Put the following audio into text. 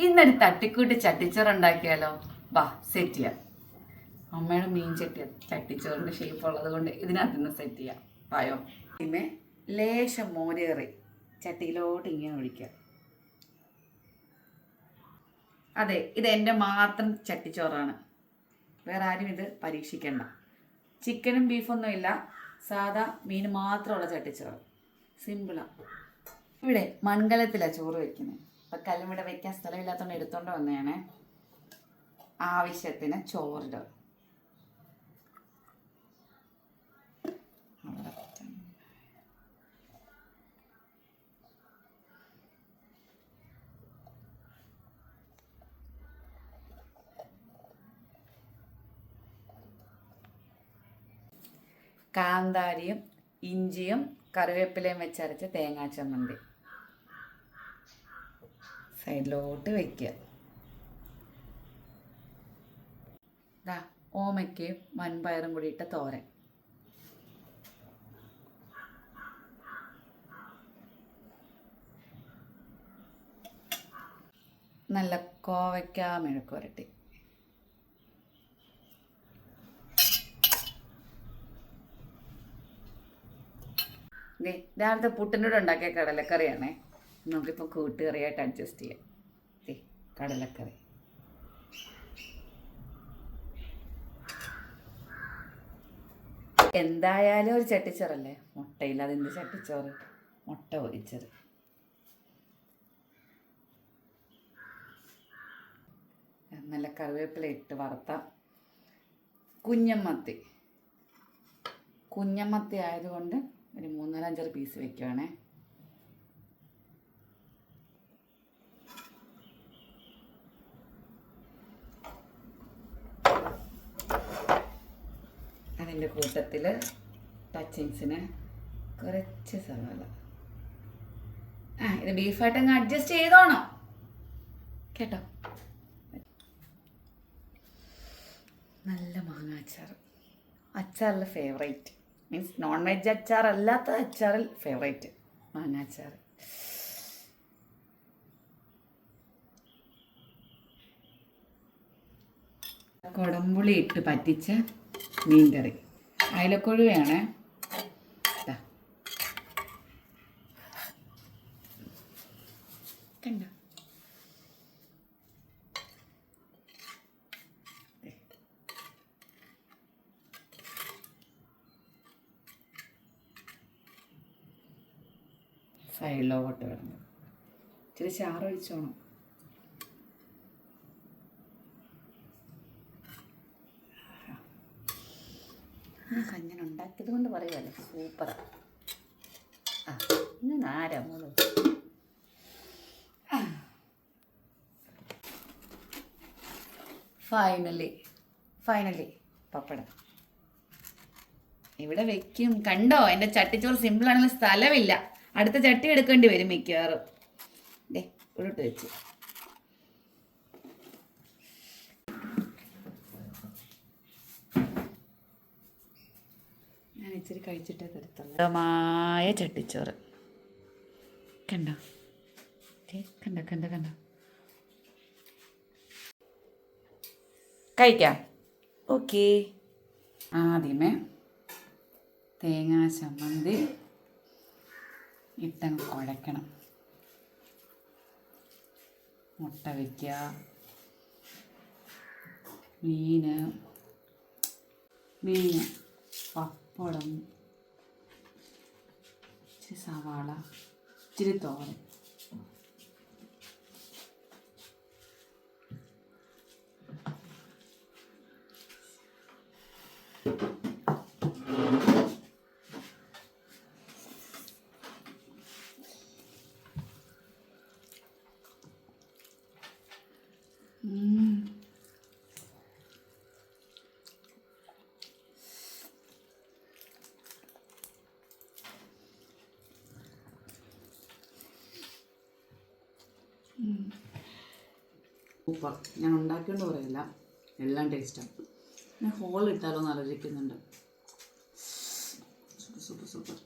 ഇന്നൊരു തട്ടിക്കൂട്ട് ചട്ടിച്ചോറ് ഉണ്ടാക്കിയാലോ? വാ സെറ്റ് ചെയ്യാം. അമ്മയുടെ മീൻ ചട്ടിച്ചോറിന്റെ ഷേപ്പ് ഉള്ളത് കൊണ്ട് ഇതിനകത്ത് നിന്ന് സെറ്റ് ചെയ്യാം. പായോ പിന്നെ ലേശം മോരേറി ചട്ടിയിലോട്ട് ഇങ്ങനെ ഒഴിക്കുക. അതെ, ഇത് എൻ്റെ മാത്രം ചട്ടിച്ചോറാണ്, വേറെ ആരും ഇത് പരീക്ഷിക്കണ്ട. ചിക്കനും ബീഫൊന്നും ഇല്ല, സാധാ മീൻ മാത്രമുള്ള ചട്ടിച്ചോറ്, സിമ്പിളാണ്. ഇവിടെ മൺകലത്തിലാണ് ചോറ് വയ്ക്കുന്നത്. അപ്പം കല്ലും ഇവിടെ വയ്ക്കാൻ സ്ഥലമില്ലാത്തതുകൊണ്ട് എടുത്തോണ്ട് വന്നതാണ്. ആവശ്യത്തിന് ചോറിടുക. കാന്താരിയും ഇഞ്ചിയും കറിവേപ്പിലയും വെച്ചരച്ച തേങ്ങാ ചമ്മന്തി സൈഡിലോട്ട് വയ്ക്കുക. ഓമയ്ക്കയും വൻപയറും കൂടി ഇട്ട തോരൻ. നല്ല കോവയ്ക്ക മെഴുക്ക് പുരട്ടി. രാവിലത്തെ പുട്ടിൻ്റെ കൂടെ ഉണ്ടാക്കിയ കടലക്കറിയാണേ. നമുക്കിപ്പോൾ കൂട്ടുകറിയായിട്ട് അഡ്ജസ്റ്റ് ചെയ്യാം. കടലക്കറി. എന്തായാലും ഒരു ചട്ടിച്ചോറല്ലേ, മുട്ടയില്ല, അതിൻ്റെ ചട്ടിച്ചോറ്, മുട്ട പൊരിച്ചത്. നല്ല കറിവേപ്പില ഇട്ട് വറുത്ത കുഞ്ഞമ്മത്തി ആയതുകൊണ്ട് ഒരു 3-4 പീസ് വെക്കുവാണേ. അതിൻ്റെ കൂട്ടത്തിൽ ടച്ചിങ്സിന് കുറച്ച് സവാള. ഇത് ബീഫായിട്ടങ്ങ് അഡ്ജസ്റ്റ് ചെയ്തോണം കേട്ടോ. നല്ല മാങ്ങ അച്ചാർ, അച്ചാറിൽ ഫേവറേറ്റ്, മീൻസ് നോൺ വെജ് അച്ചാർ അല്ലാത്ത അച്ചാറിൽ ഫേവറേറ്റ് മാങ്ങ അച്ചാർ. കുടംപുളി ഇട്ട് പറ്റിച്ച മീൻകറി. അയലക്കൊഴുവയാണ്. കണ്ടോ, സൈഡിലോട്ട് വരണം. ഇച്ചിരി ചാറൊഴിച്ചോണം. കഞ്ഞൻ ഉണ്ടാക്കിയത് കൊണ്ട് പറയുമല്ലോ, സൂപ്പറാണ്. ഇന്ന് ആരാ മോള്? ഫൈനലി പപ്പടം ഇവിടെ വെക്കും. കണ്ടോ, എൻ്റെ ചട്ടിച്ചോറ് സിമ്പിളാണെങ്കിൽ സ്ഥലമില്ല, അടുത്ത ചട്ടി എടുക്കേണ്ടി വരും മിക്കവാറും. ഉരുട്ട് വെച്ച് ഞാൻ ഇച്ചിരി കഴിച്ചിട്ടേ തരത്തുള്ളൂ. ചട്ടിച്ചോറ് കണ്ടോ, കണ്ടോ കഴിക്കാം. ഓക്കെ, ആദ്യമേ തേങ്ങാ ചമ്മന്തി ഇട്ടങ്ങ് കുഴക്കണം. മുട്ട വയ്ക്കുക, മീന്, പപ്പടം, ഇച്ചിരി സവാള, ഇച്ചിരി തോരൻ. സൂപ്പർ. ഞാൻ ഉണ്ടാക്കിയോണ്ട് പറയില്ല, എല്ലാം ടേസ്റ്റാണ്. ഞാൻ ഹോൾ ഇട്ടാലോ എന്ന് ആലോചിക്കുന്നുണ്ട്. സൂപ്പർ.